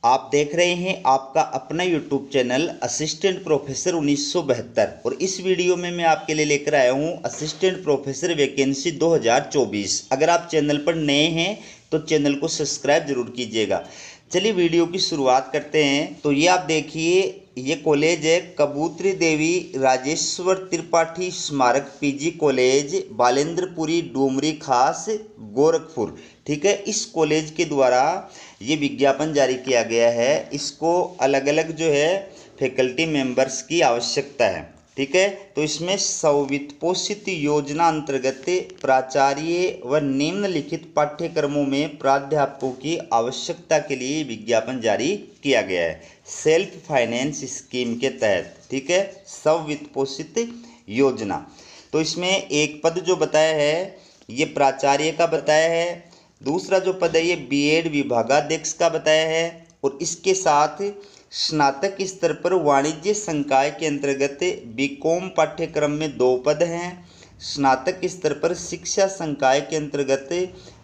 आप देख रहे हैं आपका अपना यूट्यूब चैनल असिस्टेंट प्रोफेसर 1972 और इस वीडियो में मैं आपके लिए लेकर आया हूं असिस्टेंट प्रोफेसर वैकेंसी 2024। अगर आप चैनल पर नए हैं तो चैनल को सब्सक्राइब जरूर कीजिएगा। चलिए वीडियो की शुरुआत करते हैं। तो ये आप देखिए, ये कॉलेज है कबूतरी देवी राजेश्वर त्रिपाठी स्मारक पीजी कॉलेज, बालेंद्रपुरी डूमरी खास, गोरखपुर। ठीक है, इस कॉलेज के द्वारा ये विज्ञापन जारी किया गया है। इसको अलग अलग जो है फैकल्टी मेंबर्स की आवश्यकता है। ठीक है, तो इसमें संवित्तपोषित योजना अंतर्गत प्राचार्य व निम्नलिखित पाठ्यक्रमों में प्राध्यापकों की आवश्यकता के लिए विज्ञापन जारी किया गया है सेल्फ फाइनेंस स्कीम के तहत। ठीक है, संवित्तपोषित योजना। तो इसमें एक पद जो बताया है ये प्राचार्य का बताया है, दूसरा जो पद है ये बीएड विभागाध्यक्ष का बताया है, और इसके साथ स्नातक स्तर पर वाणिज्य संकाय के अंतर्गत बीकॉम पाठ्यक्रम में 2 पद हैं। स्नातक स्तर पर शिक्षा संकाय के अंतर्गत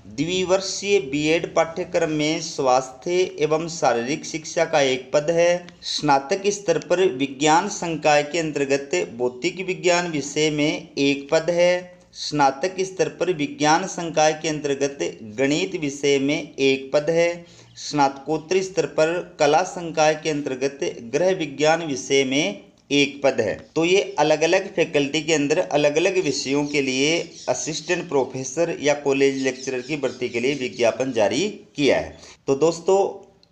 द्विवर्षीय बीएड पाठ्यक्रम में स्वास्थ्य एवं शारीरिक शिक्षा का 1 पद है। स्नातक स्तर पर विज्ञान संकाय के अंतर्गत भौतिक विज्ञान विषय में 1 पद है। स्नातक स्तर पर विज्ञान संकाय के अंतर्गत गणित विषय में 1 पद है। स्नातकोत्तर स्तर पर कला संकाय के अंतर्गत गृह विज्ञान विषय में 1 पद है। तो ये अलग अलग फैकल्टी के अंदर अलग अलग विषयों के लिए असिस्टेंट प्रोफेसर या कॉलेज लेक्चरर की भर्ती के लिए विज्ञापन जारी किया है। तो दोस्तों,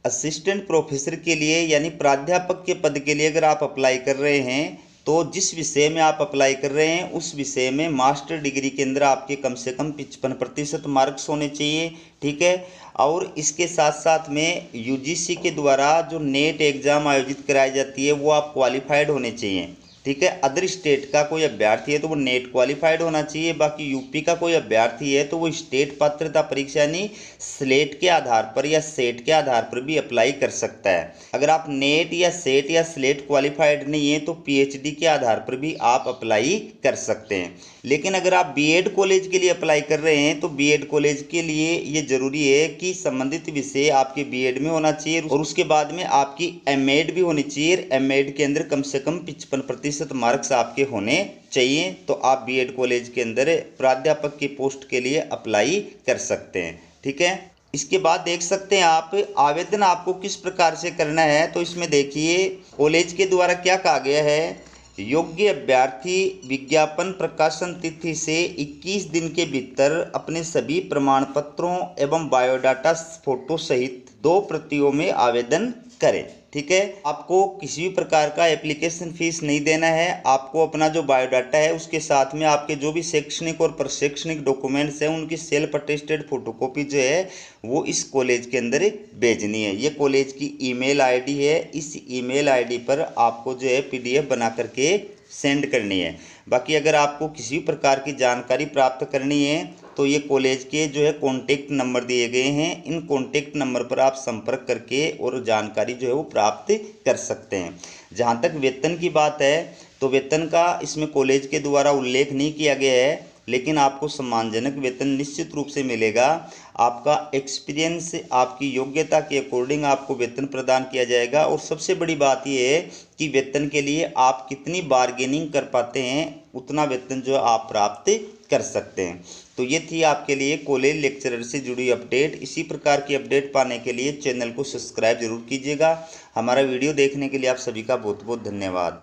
असिस्टेंट प्रोफेसर के लिए यानी प्राध्यापक के पद के लिए अगर आप अप्लाई कर रहे हैं तो जिस विषय में आप अप्लाई कर रहे हैं उस विषय में मास्टर डिग्री के अंदर आपके कम से कम 55% मार्क्स होने चाहिए। ठीक है, और इसके साथ साथ में यूजीसी के द्वारा जो नेट एग्ज़ाम आयोजित कराई जाती है वो आप क्वालिफाइड होने चाहिए। ठीक है, अदर स्टेट का कोई अभ्यर्थी है तो वो नेट क्वालिफाइड होना चाहिए। बाकी यूपी का कोई अभ्यर्थी है तो वो स्टेट पात्रता परीक्षा यानी स्लेट के आधार पर या सेट के आधार पर भी अप्लाई कर सकता है। अगर आप नेट या सेट या स्लेट क्वालिफाइड नहीं है तो पीएचडी के आधार पर भी आप अप्लाई कर सकते हैं। लेकिन अगर आप बीएड कॉलेज के लिए अप्लाई कर रहे हैं तो बीएड कॉलेज के लिए ये जरूरी है कि संबंधित विषय आपके बीएड में होना चाहिए और उसके बाद में आपकी एमएड भी होनी चाहिए। एमएड के अंदर कम से कम 55% मार्क्स आपके होने चाहिए। तो आप बीएड कॉलेज के अंदर प्राध्यापक की पोस्ट के लिए अप्लाई कर सकते हैं। ठीक है, इसके बाद देख सकते हैं आप आवेदन आपको किस प्रकार से करना है। तो इसमें देखिए कॉलेज के द्वारा क्या कहा गया है, योग्य अभ्यर्थी विज्ञापन प्रकाशन तिथि से 21 दिन के भीतर अपने सभी प्रमाण पत्रों एवं बायोडाटा फोटो सहित 2 प्रतियों में आवेदन करें। ठीक है, आपको किसी भी प्रकार का एप्लीकेशन फीस नहीं देना है। आपको अपना जो बायोडाटा है उसके साथ में आपके जो भी शैक्षणिक और प्रशैक्षणिक डॉक्यूमेंट्स हैं उनकी सेल्फ अटेस्टेड फोटोकॉपी जो है वो इस कॉलेज के अंदर भेजनी है। ये कॉलेज की ईमेल आईडी है, इस ईमेल आईडी पर आपको जो है पीडीएफ बना करके सेंड करनी है। बाकी अगर आपको किसी प्रकार की जानकारी प्राप्त करनी है तो ये कॉलेज के जो है कॉन्टेक्ट नंबर दिए गए हैं, इन कॉन्टेक्ट नंबर पर आप संपर्क करके और जानकारी जो है वो प्राप्त कर सकते हैं। जहाँ तक वेतन की बात है तो वेतन का इसमें कॉलेज के द्वारा उल्लेख नहीं किया गया है, लेकिन आपको सम्मानजनक वेतन निश्चित रूप से मिलेगा। आपका एक्सपीरियंस, आपकी योग्यता के अकॉर्डिंग आपको वेतन प्रदान किया जाएगा। और सबसे बड़ी बात यह है कि वेतन के लिए आप कितनी बार्गेनिंग कर पाते हैं उतना वेतन जो आप प्राप्त कर सकते हैं। तो ये थी आपके लिए कॉलेज लेक्चरर से जुड़ी अपडेट। इसी प्रकार की अपडेट पाने के लिए चैनल को सब्सक्राइब जरूर कीजिएगा। हमारा वीडियो देखने के लिए आप सभी का बहुत बहुत धन्यवाद।